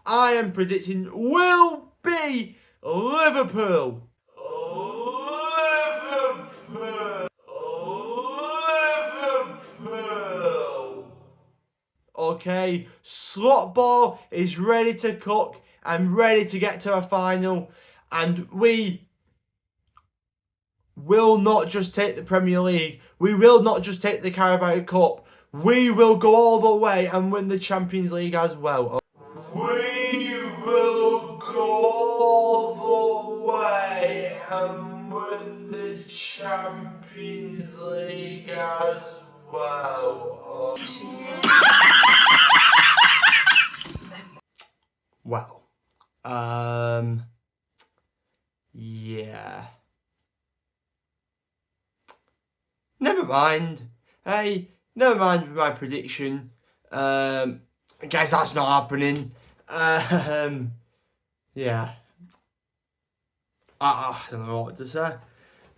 I am predicting will be Liverpool. Liverpool. Okay, Slot Ball is ready to cook and ready to get to a final, and we will not just take the Premier League. We will not just take the Carabao Cup. We will go all the way and win the Champions League as well. We will go all the way and win the Champions League as well. Well, yeah. Never mind. Hey, never mind with my prediction. I guess that's not happening. Yeah. I don't know what to say.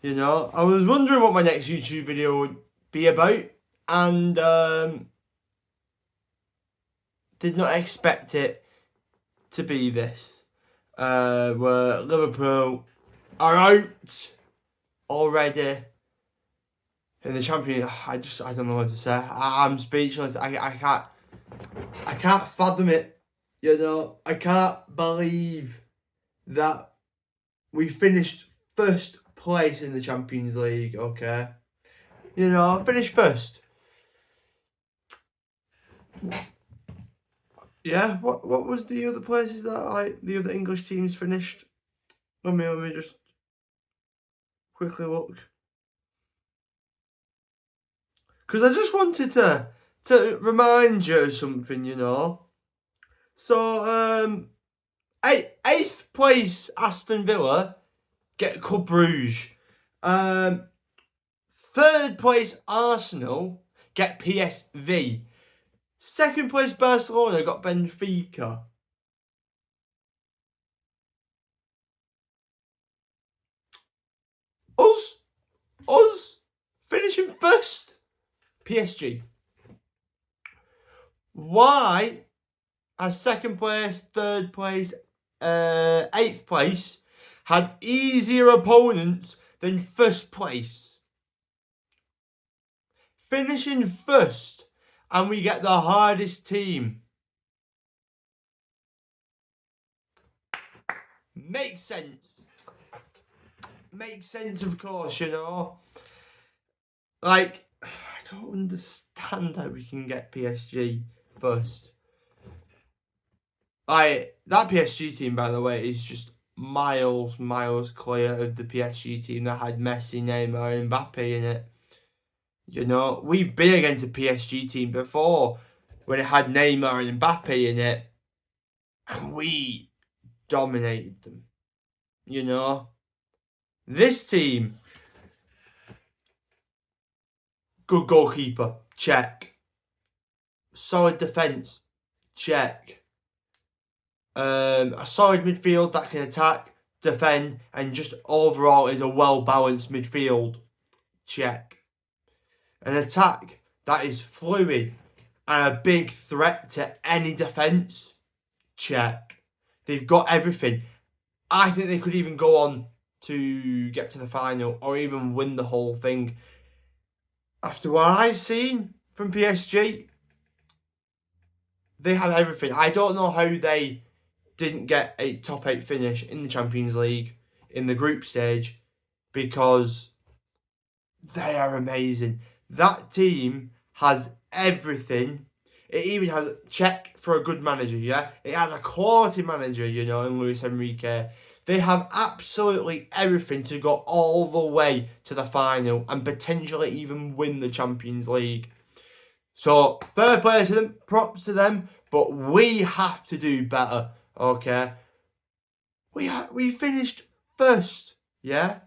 You know, I was wondering what my next YouTube video would be about, and did not expect it to be this. Where Liverpool are out already in the Champions. I don't know what to say. I'm speechless. I can't fathom it. You know, I can't believe that we finished first place in the Champions League. Okay, you know, finished first. Yeah. What was the other places that the other English teams finished? Let me just quickly look. Because I just wanted to remind you of something, you know. So, eighth place Aston Villa get Club Brugge. Third place Arsenal get PSV. Second place Barcelona got Benfica. Us finishing first, PSG. Why, as second place, third place, eighth place, had easier opponents than first place? Finishing first, and we get the hardest team. Makes sense. Makes sense, of course, you know. Like, I don't understand how we can get PSG first. That PSG team, by the way, is just miles clear of the PSG team that had Messi, Neymar, and Mbappe in it. You know, we've been against a PSG team before when it had Neymar and Mbappe in it, and we dominated them. You know, this team, good goalkeeper, check. Solid defence, check. A solid midfield that can attack, defend, and just overall is a well-balanced midfield, check. An attack that is fluid and a big threat to any defence, check. They've got everything. I think they could even go on to get to the final or even win the whole thing. After what I've seen from PSG, they have everything. I don't know how they didn't get a top 8 finish in the Champions League in the group stage, because they are amazing. That team has everything. It even has a check for a good manager, yeah? It has a quality manager, you know, in Luis Enrique. They have absolutely everything to go all the way to the final and potentially even win the Champions League. So, fair play to them, props to them, but we have to do better, okay? We finished first, yeah?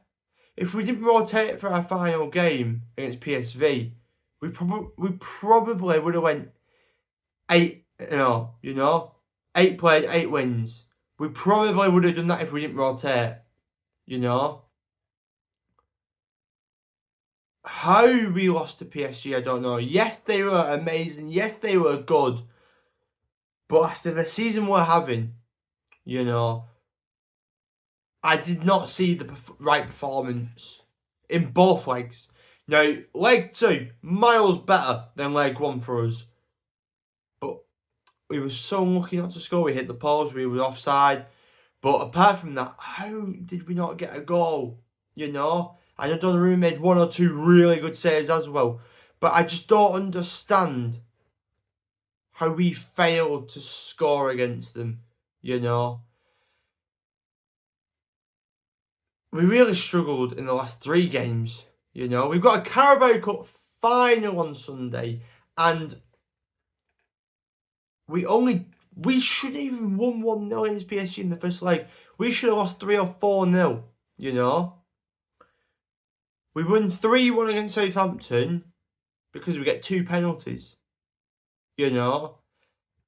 If we didn't rotate for our final game against PSV, we probably would have went 8, you know, 8 played, 8 wins. We probably would have done that if we didn't rotate, you know. How we lost to PSG, I don't know. Yes, they were amazing. Yes, they were good. But after the season we're having, you know, I did not see the right performance in both legs. Now, leg 2, miles better than leg 1 for us. But we were so unlucky not to score. We hit the post, we were offside. But apart from that, how did we not get a goal? You know? I know Donnarumma made 1 or 2 really good saves as well. But I just don't understand how we failed to score against them, you know? We really struggled in the last 3 games, you know? We've got a Carabao Cup final on Sunday, and we should have even won 1-0 against PSG in the first leg. We should have lost 3 or 4-0, you know? We won 3-1 against Southampton because we get 2 penalties, you know?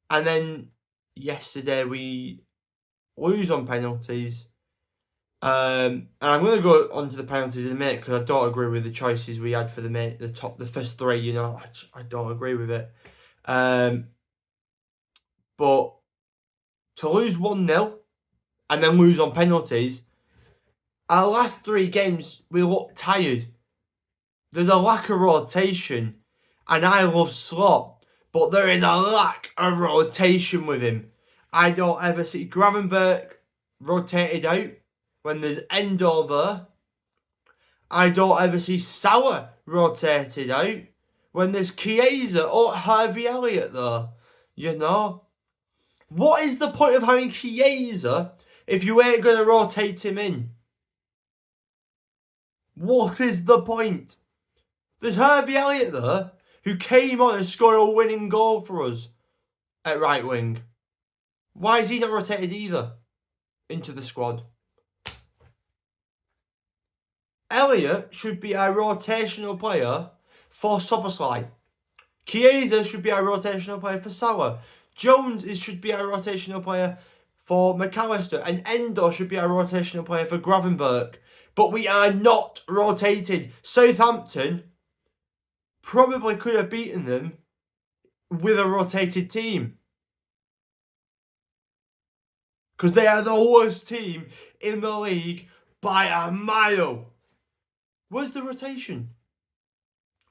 And then yesterday we lose on penalties. And I'm going to go on to the penalties in a minute because I don't agree with the choices we had for the first 3, you know? I don't agree with it. But to lose 1-0 and then lose on penalties, our last 3 games, we look tired. There's a lack of rotation. And I love Slot, but there is a lack of rotation with him. I don't ever see Gravenberch rotated out when there's Endo there. I don't ever see Salah rotated out when there's Chiesa or Harvey Elliott there. You know? What is the point of having Chiesa if you ain't going to rotate him in? What is the point? There's Harvey Elliott there who came on and scored a winning goal for us at right wing. Why is he not rotated either into the squad? Elliott should be a rotational player for Szoboszlai. Chiesa should be a rotational player for Salah. Jones should be a rotational player for McAllister. And Endo should be a rotational player for Gravenberch. But we are not rotated. Southampton probably could have beaten them with a rotated team. Because they are the worst team in the league by a mile. Where's the rotation?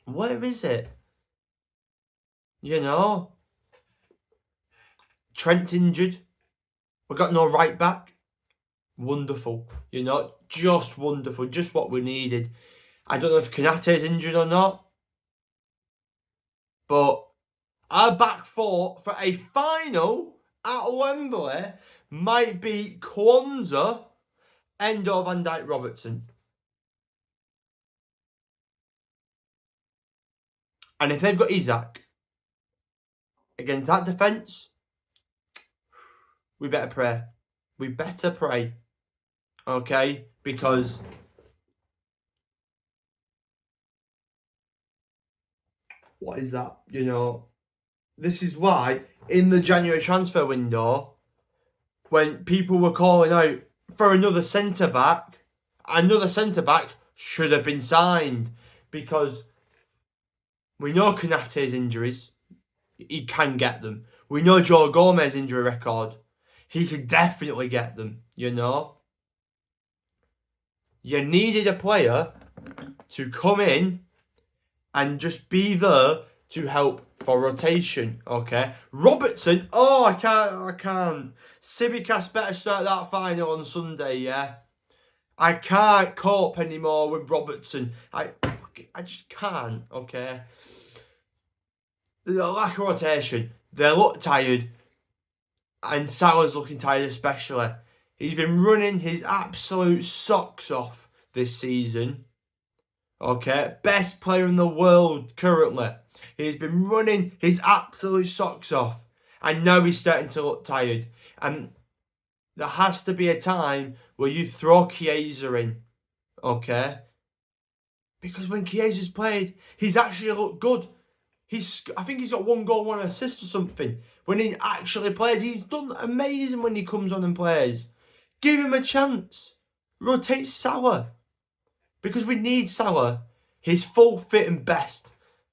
Where is it? You know? Trent's injured. We've got no right back. Wonderful. You know? Just wonderful. Just what we needed. I don't know if Konate's injured or not. But our back 4 for a final at Wembley might be Kwanzaa, Endo, Van Dijk, Robertson. And if they've got Isak against that defence, we better pray. We better pray. Okay? Because what is that? You know, this is why in the January transfer window, when people were calling out for another centre-back should have been signed. Because we know Konate's injuries. He can get them. We know Joe Gomez's injury record. He could definitely get them, you know. You needed a player to come in and just be there to help for rotation, okay? Robertson, I can't. Tsimikas better start that final on Sunday, yeah? I can't cope anymore with Robertson. I just can't, okay? There's a lack of rotation. They look tired. And Salah's looking tired especially. He's been running his absolute socks off this season. Okay? Best player in the world currently. He's been running his absolute socks off. And now he's starting to look tired. And there has to be a time where you throw Chiesa in. Okay? Because when Chiesa's played, he's actually looked good. I think he's got 1 goal, 1 assist or something. When he actually plays, he's done amazing when he comes on and plays. Give him a chance. Rotate Salah. Because we need Salah. He's full fit and best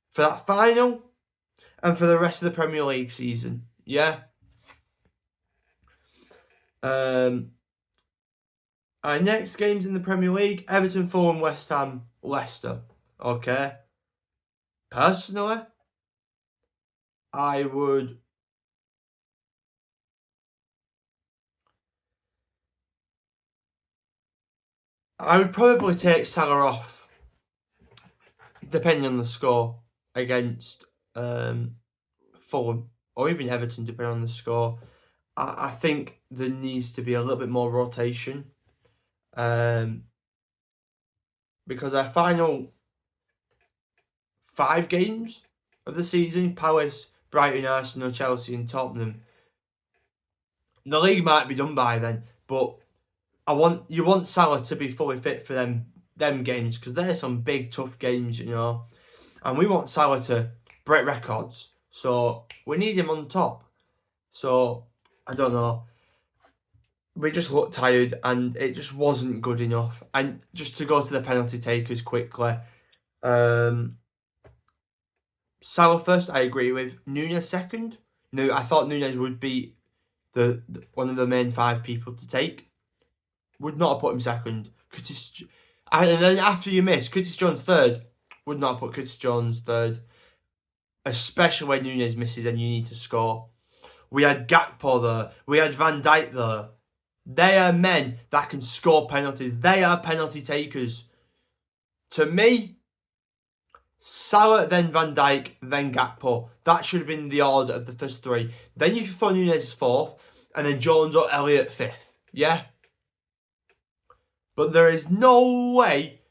for that final and for the rest of the Premier League season. Yeah? Our next games in the Premier League: Everton, Fulham, West Ham, Leicester. Okay. Personally, I would probably take Salah off, depending on the score, against Fulham or even Everton, depending on the score. I think there needs to be a little bit more rotation, because our final 5 games of the season: Palace, Brighton, Arsenal, Chelsea, and Tottenham. The league might be done by then, but you want Salah to be fully fit for them games, because they're some big tough games, and we want Salah to break records. So we need him on top. So I don't know. We just looked tired, and it just wasn't good enough. And just to go to the penalty takers quickly, Salah first, I agree with. Nunez second. No, I thought Nunez would be the one of the main 5 people to take. Would not have put him second. And then after you miss, Curtis Jones third. Would not have put Curtis Jones third. Especially when Nunez misses and you need to score. We had Gakpo there. We had Van Dijk there. They are men that can score penalties. They are penalty takers. To me, Salah, then Van Dijk, then Gakpo. That should have been the order of the first 3. Then you should throw Nunez as 4th, and then Jones or Elliott 5th. Yeah? But there is no way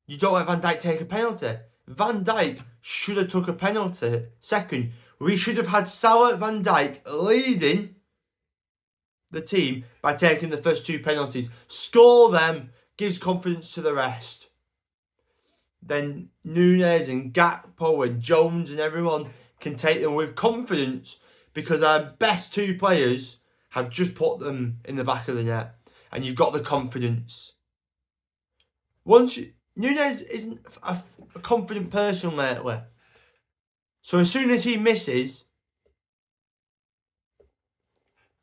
you don't let Van Dijk take a penalty. Van Dijk should have took a penalty second. We should have had Salah, Van Dijk leading the team by taking the first 2 penalties. Score them, gives confidence to the rest. Then Nunez and Gakpo and Jones and everyone can take them with confidence, because our best 2 players have just put them in the back of the net. And you've got the confidence. Nunez isn't a confident person lately. So as soon as he misses,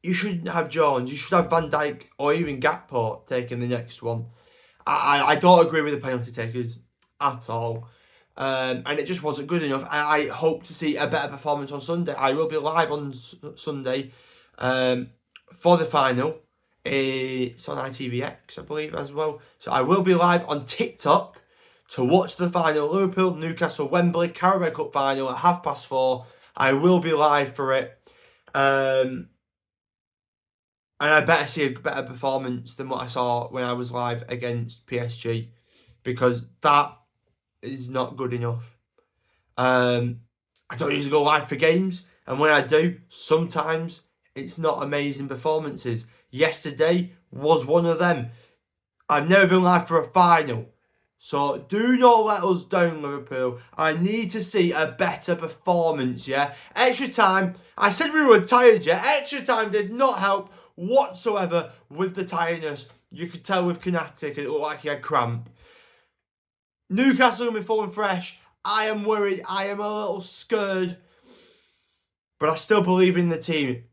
you shouldn't have Jones. You should have Van Dijk or even Gakpo taking the next one. I don't agree with the penalty takers at all. And it just wasn't good enough. And I hope to see a better performance on Sunday. I will be live on Sunday for the final. It's on ITVX, I believe, as well. So I will be live on TikTok to watch the final. Liverpool, Newcastle, Wembley, Carabao Cup final at 4:30. I will be live for it. And I better see a better performance than what I saw when I was live against PSG, because that is not good enough. I don't usually go live for games, and when I do, sometimes it's not amazing performances. Yesterday was one of them. I've never been live for a final. So do not let us down, Liverpool. I need to see a better performance, yeah? Extra time. I said we were tired, yeah? Extra time did not help whatsoever with the tiredness. You could tell with Konaté, it looked like he had cramp. Newcastle will be full and fresh. I am worried. I am a little scared. But I still believe in the team.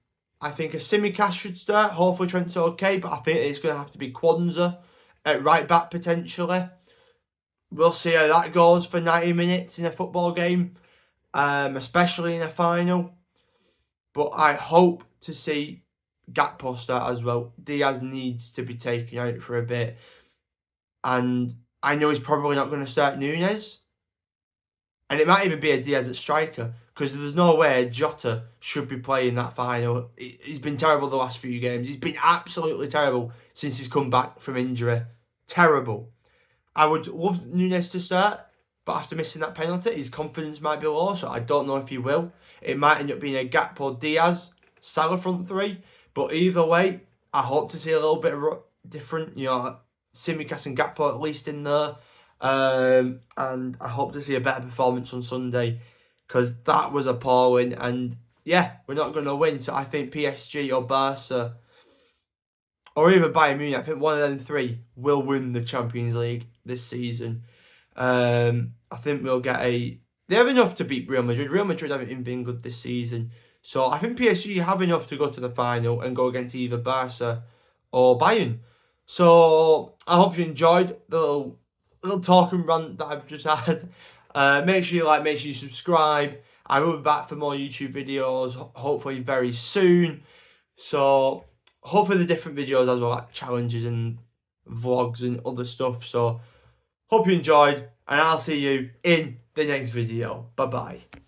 I think a Tsimikas should start. Hopefully Trent's okay, but I think it's going to have to be Kwanzaa at right back potentially. We'll see how that goes for 90 minutes in a football game, especially in a final. But I hope to see Gakpo start as well. Diaz needs to be taken out for a bit. And I know he's probably not going to start Nunez. And it might even be a Diaz at striker, because there's no way Jota should be playing that final. He's been terrible the last few games. He's been absolutely terrible since he's come back from injury. Terrible. I would love Nunez to start, but after missing that penalty, his confidence might be low, so I don't know if he will. It might end up being a Gakpo, Diaz, Salah front 3. But either way, I hope to see a little bit of different, Tsimikas and Gakpo at least in there. And I hope to see a better performance on Sunday, because that was appalling. And yeah, we're not going to win. So I think PSG or Barca or even Bayern Munich, I think one of them 3 will win the Champions League this season. I think we'll get they have enough to beat Real Madrid. Real Madrid haven't even been good this season. So I think PSG have enough to go to the final and go against either Barca or Bayern. So I hope you enjoyed the little talking rant that I've just had. Make sure you like, make sure you subscribe. I will be back for more YouTube videos, hopefully very soon. So hopefully the different videos as well, like challenges and vlogs and other stuff. So hope you enjoyed, and I'll see you in the next video. Bye bye.